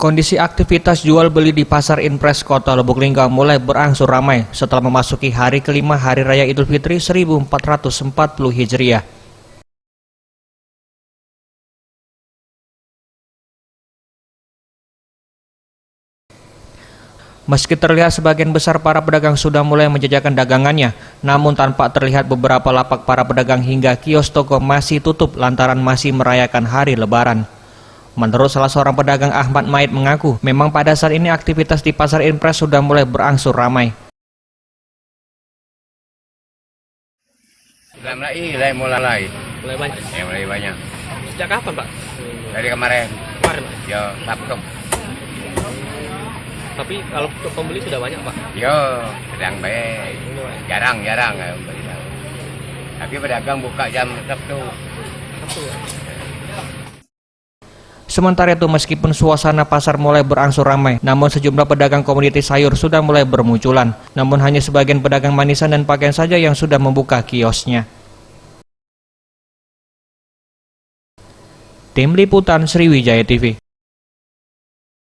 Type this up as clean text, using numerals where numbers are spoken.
Kondisi aktivitas jual beli di Pasar Impres Kota Lubuk Linggau mulai berangsur ramai setelah memasuki hari kelima Hari Raya Idul Fitri 1440 Hijriah. Meski terlihat sebagian besar para pedagang sudah mulai menjajakan dagangannya, namun tampak terlihat beberapa lapak para pedagang hingga kios toko masih tutup lantaran masih merayakan hari Lebaran. Menurut salah seorang pedagang, Ahmad Maid, mengaku memang pada saat ini aktivitas di Pasar Impres sudah mulai berangsur ramai. Sudah mulai Mulai banyak. ya, mulai banyak. Sejak kapan, Pak? Dari kemarin, Kemarin, Pak. yo Sabtu, Tapi kalau pembeli sudah banyak, Pak. yo sedang baik, jarang beli tahu. Tapi pedagang buka jam Sabtu. Sabtu, ya? Sementara itu, meskipun suasana pasar mulai berangsur ramai, namun sejumlah pedagang komoditi sayur sudah mulai bermunculan. Namun hanya sebagian pedagang manisan dan pakaian saja yang sudah membuka kiosnya. Tim Liputan Sriwijaya TV.